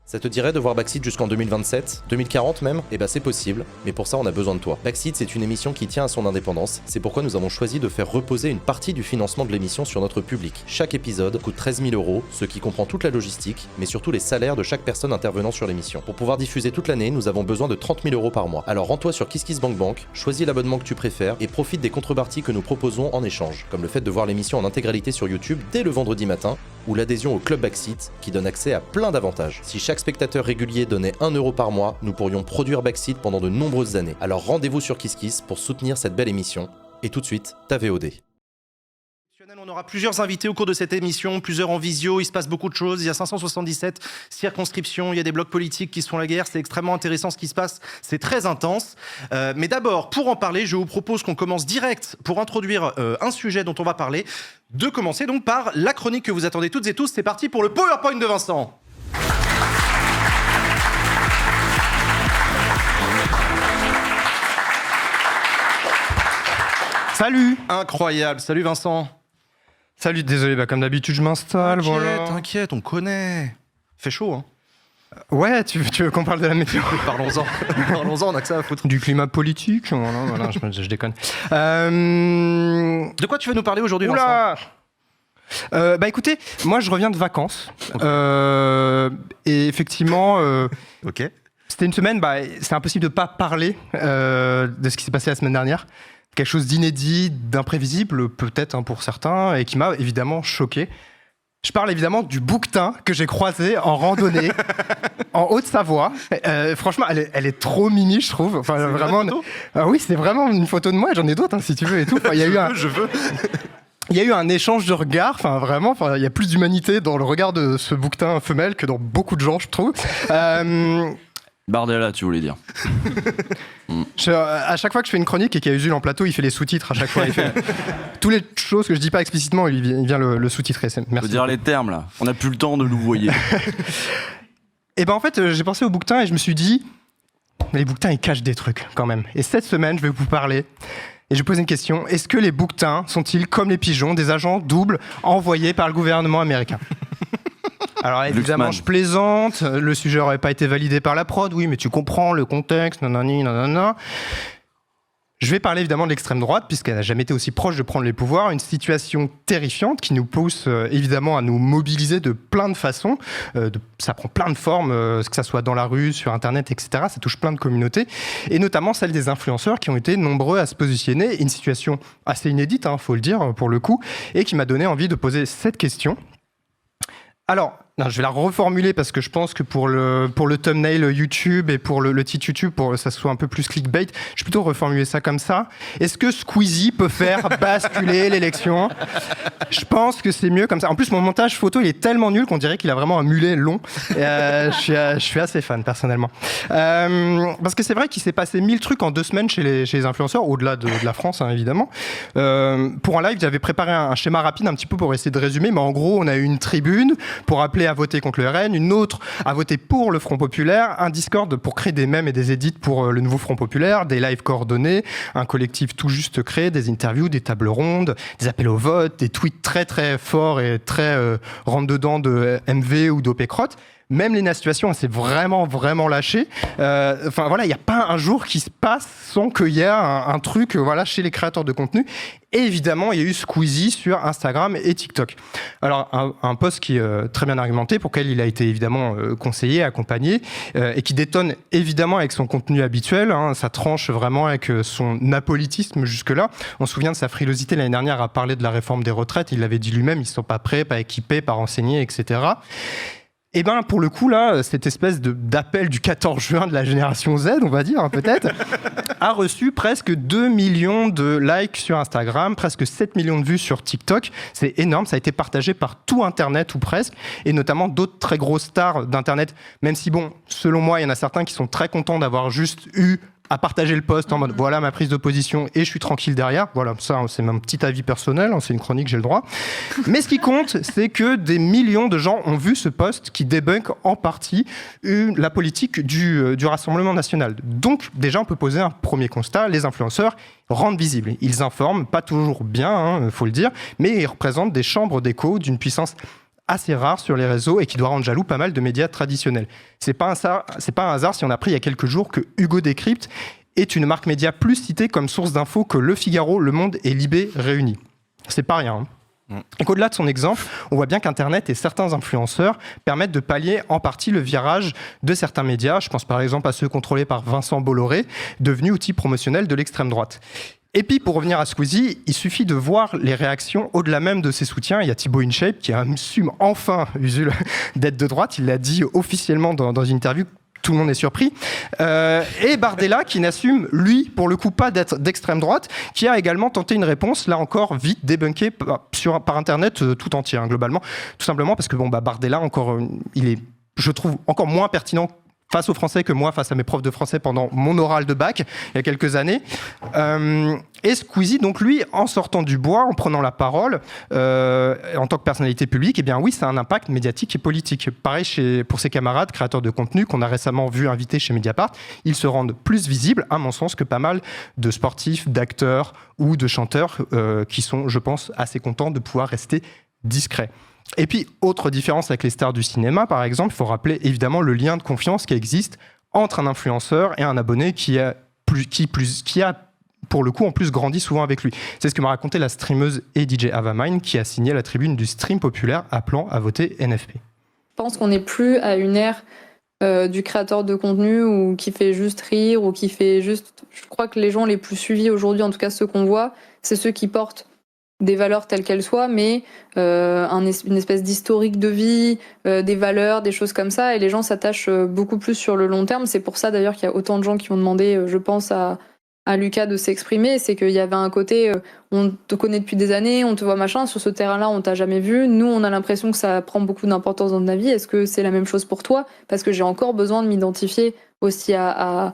Ça te dirait de voir Backseat jusqu'en 2027, 2040 même? Eh ben c'est possible, mais pour ça on a besoin de toi. Backseat, c'est une émission qui tient à son indépendance, c'est pourquoi nous avons choisi de faire reposer une partie du financement de l'émission sur notre public. Chaque épisode coûte 13 000 €, ce qui comprend toute la logistique, mais surtout les salaires de chaque personne intervenant sur l'émission. Pour pouvoir diffuser toute l'année, nous avons besoin de 30 000 € par mois. Alors rends-toi sur KissKissBankBank, choisis l'abonnement que tu préfères et profite des contreparties que nous proposons en échange, comme le fait de voir l'émission en intégralité sur YouTube dès le vendredi matin, ou l'adhésion au Club Backseat qui donne accès à plein d'avantages. Si chaque spectateur régulier donnait 1 € par mois, nous pourrions produire Backseat pendant de nombreuses années. Alors rendez-vous sur KissKiss pour soutenir cette belle émission. Et tout de suite, ta VOD. On aura plusieurs invités au cours de cette émission, plusieurs en visio, il se passe beaucoup de choses, il y a 577 circonscriptions, il y a des blocs politiques qui se font la guerre, c'est extrêmement intéressant ce qui se passe, c'est très intense. Mais d'abord, pour en parler, je vous propose qu'on commence direct pour introduire un sujet dont on va parler, de commencer donc par la chronique que vous attendez toutes et tous. C'est parti pour le PowerPoint de Vincent. Salut. Incroyable, salut Vincent. Salut, désolé, comme d'habitude je m'installe, voilà. T'inquiète, on connaît. Fait chaud, hein. Ouais, tu veux qu'on parle de la météo? Parlons-en, on a que ça à foutre. Du climat politique, voilà, je déconne. De quoi tu veux nous parler aujourd'hui, Vincent? Écoutez, moi je reviens de vacances. Okay. Et effectivement, ok. C'était une semaine, c'est impossible de ne pas parler de ce qui s'est passé la semaine dernière. Quelque chose d'inédit, d'imprévisible peut-être pour certains, et qui m'a évidemment choqué. Je parle évidemment du bouquetin que j'ai croisé en randonnée en Haute-Savoie. Franchement, elle est trop mimi, je trouve. Enfin, c'est vraiment. Oui, c'est vraiment une photo de moi. J'en ai d'autres, si tu veux et tout. Enfin, je veux. Il y a eu un échange de regards. Enfin, vraiment. Enfin, il y a plus d'humanité dans le regard de ce bouquetin femelle que dans beaucoup de gens, je trouve. Bardella, tu voulais dire. À chaque fois que je fais une chronique et qu'il y a Usul en plateau, il fait les sous-titres à chaque fois. Il fait toutes les choses que je dis pas explicitement, il vient le sous-titrer. Merci. Faut dire les termes là. On n'a plus le temps de nous voyer. Et en fait, j'ai pensé au bouquetin et je me suis dit, les bouquetins ils cachent des trucs quand même. Et cette semaine, je vais vous parler. Et je vais poser une question. Est-ce que les bouquetins sont-ils, comme les pigeons, des agents doubles envoyés par le gouvernement américain? Alors évidemment, je plaisante, le sujet n'aurait pas été validé par la prod, oui, mais tu comprends le contexte, nanana. Je vais parler évidemment de l'extrême droite, puisqu'elle n'a jamais été aussi proche de prendre les pouvoirs, une situation terrifiante qui nous pousse évidemment à nous mobiliser de plein de façons. Ça prend plein de formes, que ça soit dans la rue, sur Internet, etc. Ça touche plein de communautés, et notamment celle des influenceurs qui ont été nombreux à se positionner. Une situation assez inédite, faut le dire, pour le coup, et qui m'a donné envie de poser cette question. Alors, je vais la reformuler parce que je pense que pour le thumbnail YouTube et pour le titre YouTube, pour que ça soit un peu plus clickbait, je vais plutôt reformuler ça comme ça. Est-ce que Squeezie peut faire basculer l'élection? Je pense que c'est mieux comme ça. En plus, mon montage photo, il est tellement nul qu'on dirait qu'il a vraiment un mulet long. Je suis assez fan, personnellement. Parce que c'est vrai qu'il s'est passé 1000 trucs en 2 semaines chez les influenceurs, au-delà de la France, évidemment. Pour un live, j'avais préparé un schéma rapide un petit peu pour essayer de résumer, mais en gros, on a eu une tribune pour appeler à voter contre le RN, une autre à voter pour le Front Populaire, un Discord pour créer des mèmes et des edits pour le nouveau Front Populaire, des lives coordonnés, un collectif tout juste créé, des interviews, des tables rondes, des appels au vote, des tweets très très forts et très rentre-dedans de MV ou d'OP-Crotte. Même Lena Situation, elle s'est vraiment lâchée. Enfin voilà, il n'y a pas un jour qui se passe sans qu'il y ait un truc chez les créateurs de contenu. Et évidemment, il y a eu Squeezie sur Instagram et TikTok. Alors, un post qui est très bien argumenté, pour lequel il a été évidemment conseillé, accompagné, et qui détonne évidemment avec son contenu habituel. Ça tranche vraiment avec son apolitisme jusque-là. On se souvient de sa frilosité l'année dernière à parler de la réforme des retraites. Il l'avait dit lui-même, ils ne sont pas prêts, pas équipés, pas renseignés, etc. Et pour le coup, là, cette espèce d'appel du 14 juin de la génération Z, on va dire, peut-être, a reçu presque 2 millions de likes sur Instagram, presque 7 millions de vues sur TikTok. C'est énorme, ça a été partagé par tout Internet ou presque, et notamment d'autres très grosses stars d'Internet, même si, selon moi, il y en a certains qui sont très contents d'avoir juste eu à partager le post en mode voilà ma prise de position et je suis tranquille derrière. Voilà, ça c'est mon petit avis personnel, c'est une chronique, j'ai le droit. Mais ce qui compte, c'est que des millions de gens ont vu ce post qui débunk en partie la politique du Rassemblement national. Donc déjà on peut poser un premier constat, les influenceurs rendent visibles. Ils informent, pas toujours bien, faut le dire, mais ils représentent des chambres d'écho d'une puissance assez rare sur les réseaux et qui doit rendre jaloux pas mal de médias traditionnels. C'est pas un hasard si on a appris il y a quelques jours que Hugo Décrypte est une marque média plus citée comme source d'infos que Le Figaro, Le Monde et Libé réunis. C'est pas rien. Et qu'au-delà de son exemple, on voit bien qu'Internet et certains influenceurs permettent de pallier en partie le virage de certains médias. Je pense par exemple à ceux contrôlés par Vincent Bolloré, devenus outils promotionnels de l'extrême droite. Et puis, pour revenir à Squeezie, il suffit de voir les réactions au-delà même de ses soutiens. Il y a Thibaut InShape qui assume enfin, Usul, d'être de droite. Il l'a dit officiellement dans une interview. Tout le monde est surpris. Et Bardella, qui n'assume, lui, pour le coup, pas d'être d'extrême droite, qui a également tenté une réponse, là encore, vite débunkée par Internet tout entier, globalement. Tout simplement parce que Bardella, il est, je trouve, encore moins pertinent face aux Français que moi, face à mes profs de français pendant mon oral de bac, il y a quelques années. Et Squeezie, donc lui, en sortant du bois, en prenant la parole, en tant que personnalité publique, eh bien oui, ça a un impact médiatique et politique. Pareil pour ses camarades, créateurs de contenu, qu'on a récemment vu invités chez Mediapart, ils se rendent plus visibles, à mon sens, que pas mal de sportifs, d'acteurs ou de chanteurs qui sont, je pense, assez contents de pouvoir rester discrets. Et puis, autre différence avec les stars du cinéma, par exemple, il faut rappeler évidemment le lien de confiance qui existe entre un influenceur et un abonné qui a, pour le coup, en plus grandi souvent avec lui. C'est ce que m'a raconté la streameuse et DJ Avamine qui a signé la tribune du stream populaire appelant à voter NFP. Je pense qu'on n'est plus à une ère du créateur de contenu ou qui fait juste rire ou qui fait juste... Je crois que les gens les plus suivis aujourd'hui, en tout cas ceux qu'on voit, c'est ceux qui portent des valeurs telles qu'elles soient, mais une espèce d'historique de vie, des valeurs, des choses comme ça, et les gens s'attachent beaucoup plus sur le long terme. C'est pour ça d'ailleurs qu'il y a autant de gens qui ont demandé, je pense, à Lucas de s'exprimer. C'est qu'il y avait un côté, on te connaît depuis des années, on te voit machin, sur ce terrain-là, on t'a jamais vu. Nous, on a l'impression que ça prend beaucoup d'importance dans ta vie. Est-ce que c'est la même chose pour toi ? Parce que j'ai encore besoin de m'identifier aussi à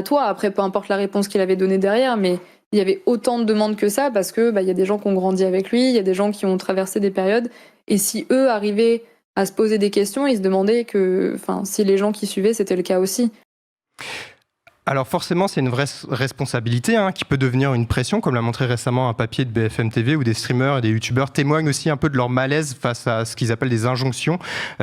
toi. Après, peu importe la réponse qu'il avait donnée derrière, mais il y avait autant de demandes que ça parce que il y a des gens qui ont grandi avec lui, il y a des gens qui ont traversé des périodes. Et si eux arrivaient à se poser des questions, ils se demandaient si les gens qui suivaient, c'était le cas aussi. Alors forcément, c'est une vraie responsabilité qui peut devenir une pression, comme l'a montré récemment un papier de BFM TV où des streamers et des youtubeurs témoignent aussi un peu de leur malaise face à ce qu'ils appellent des injonctions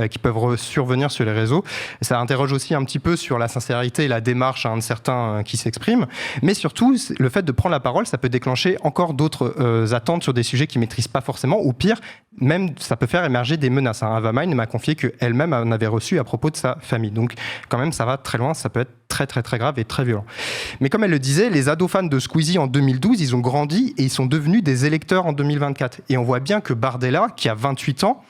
qui peuvent survenir sur les réseaux. Ça interroge aussi un petit peu sur la sincérité et la démarche de certains qui s'expriment. Mais surtout, le fait de prendre la parole, ça peut déclencher encore d'autres attentes sur des sujets qu'ils ne maîtrisent pas forcément, ou pire, même ça peut faire émerger des menaces. Avamine m'a confié qu'elle-même en avait reçu à propos de sa famille. Donc quand même, ça va très loin, ça peut être très très très grave et très violent. Mais comme elle le disait, les ados fans de Squeezie en 2012, ils ont grandi et ils sont devenus des électeurs en 2024. Et on voit bien que Bardella, qui a 28 ans,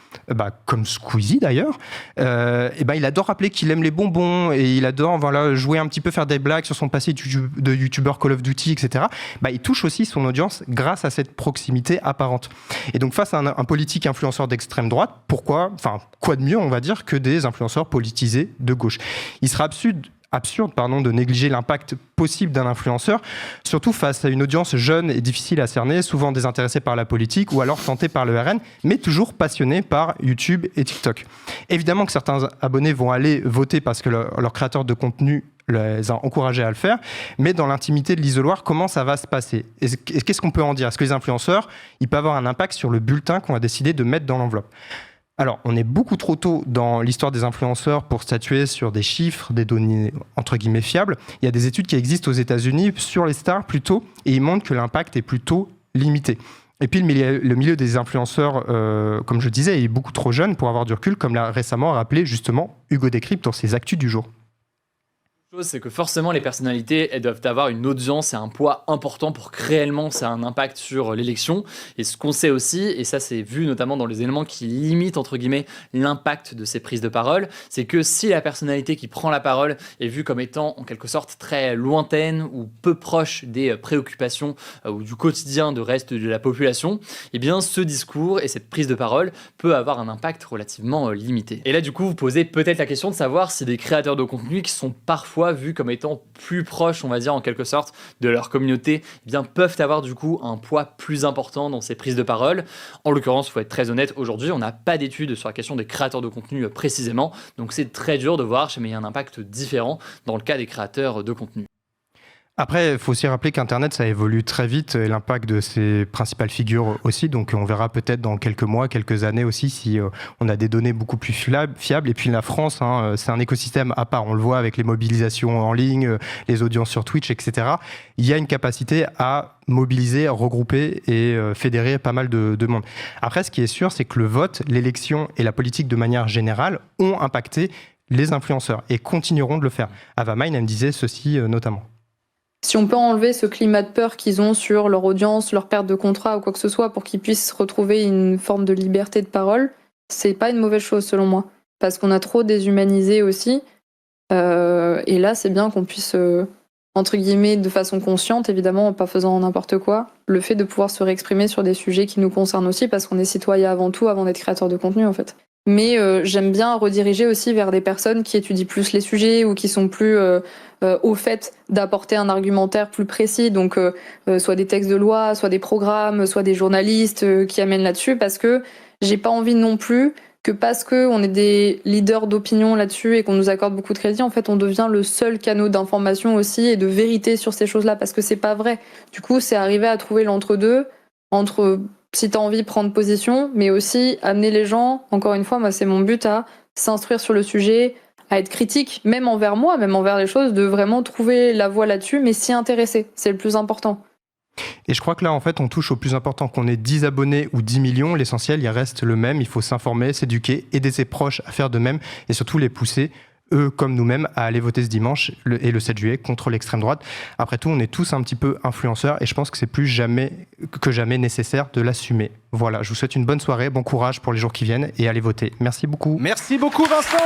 comme Squeezie d'ailleurs, il adore rappeler qu'il aime les bonbons et il adore jouer un petit peu, faire des blagues sur son passé de youtubeur Call of Duty, etc. Il touche aussi son audience grâce à cette proximité apparente. Et donc face à un politique influenceur d'extrême droite, quoi de mieux, on va dire, que des influenceurs politisés de gauche. Il sera absurde de négliger l'impact possible d'un influenceur, surtout face à une audience jeune et difficile à cerner, souvent désintéressée par la politique ou alors tentée par le RN, mais toujours passionnée par YouTube et TikTok. Évidemment que certains abonnés vont aller voter parce que leur créateur de contenu les a encouragés à le faire, mais dans l'intimité de l'isoloir, comment ça va se passer ? Et qu'est-ce qu'on peut en dire ? Est-ce que les influenceurs, ils peuvent avoir un impact sur le bulletin qu'on a décidé de mettre dans l'enveloppe ? Alors, on est beaucoup trop tôt dans l'histoire des influenceurs pour statuer sur des chiffres, des données entre guillemets fiables. Il y a des études qui existent aux États-Unis sur les stars plutôt, et ils montrent que l'impact est plutôt limité. Et puis le milieu des influenceurs, comme je disais, est beaucoup trop jeune pour avoir du recul, comme l'a récemment rappelé justement Hugo Décrypte dans ses actus du jour. C'est que forcément les personnalités elles doivent avoir une audience et un poids important pour que réellement ça ait un impact sur l'élection. Et ce qu'on sait aussi, et ça c'est vu notamment dans les éléments qui limitent entre guillemets l'impact de ces prises de parole, c'est que si la personnalité qui prend la parole est vue comme étant en quelque sorte très lointaine ou peu proche des préoccupations ou du quotidien de reste de la population, eh bien ce discours et cette prise de parole peut avoir un impact relativement limité. Et là du coup vous posez peut-être la question de savoir si des créateurs de contenu qui sont parfois vus comme étant plus proches, on va dire en quelque sorte, de leur communauté, eh bien peuvent avoir du coup un poids plus important dans ces prises de parole. En l'occurrence, il faut être très honnête, aujourd'hui on n'a pas d'études sur la question des créateurs de contenu précisément, donc c'est très dur de voir, mais il y a un impact différent dans le cas des créateurs de contenu. Après, il faut aussi rappeler qu'Internet, ça évolue très vite et l'impact de ses principales figures aussi. Donc, on verra peut-être dans quelques mois, quelques années aussi, si on a des données beaucoup plus fiables. Et puis, la France, c'est un écosystème à part. On le voit avec les mobilisations en ligne, les audiences sur Twitch, etc. Il y a une capacité à mobiliser, à regrouper et fédérer pas mal de monde. Après, ce qui est sûr, c'est que le vote, l'élection et la politique de manière générale ont impacté les influenceurs et continueront de le faire. Ava Main, elle me disait ceci notamment. Si on peut enlever ce climat de peur qu'ils ont sur leur audience, leur perte de contrat ou quoi que ce soit pour qu'ils puissent retrouver une forme de liberté de parole, c'est pas une mauvaise chose selon moi. Parce qu'on a trop déshumanisé aussi. Et là, c'est bien qu'on puisse, entre guillemets, de façon consciente, évidemment, en pas faisant n'importe quoi, le fait de pouvoir se réexprimer sur des sujets qui nous concernent aussi parce qu'on est citoyen avant tout, avant d'être créateur de contenu en fait. Mais j'aime bien rediriger aussi vers des personnes qui étudient plus les sujets ou qui sont plus au fait d'apporter un argumentaire plus précis, donc soit des textes de loi, soit des programmes, soit des journalistes qui amènent là-dessus, parce que j'ai pas envie non plus que parce qu'on est des leaders d'opinion là-dessus et qu'on nous accorde beaucoup de crédit, en fait on devient le seul canal d'information aussi et de vérité sur ces choses-là, parce que c'est pas vrai. Du coup, c'est arriver à trouver l'entre-deux, entre si t'as envie de prendre position, mais aussi amener les gens, encore une fois, moi c'est mon but, à s'instruire sur le sujet, à être critique, même envers moi, même envers les choses, de vraiment trouver la voie là-dessus, mais s'y intéresser, c'est le plus important. Et je crois que là, en fait, on touche au plus important. Qu'on ait 10 abonnés ou 10 millions, l'essentiel, il reste le même. Il faut s'informer, s'éduquer, aider ses proches à faire de même et surtout les pousser, eux comme nous-mêmes, à aller voter ce dimanche et le 7 juillet contre l'extrême droite. Après tout, on est tous un petit peu influenceurs et je pense que c'est plus jamais que jamais nécessaire de l'assumer. Voilà, je vous souhaite une bonne soirée, bon courage pour les jours qui viennent et allez voter. Merci beaucoup. Merci beaucoup Vincent.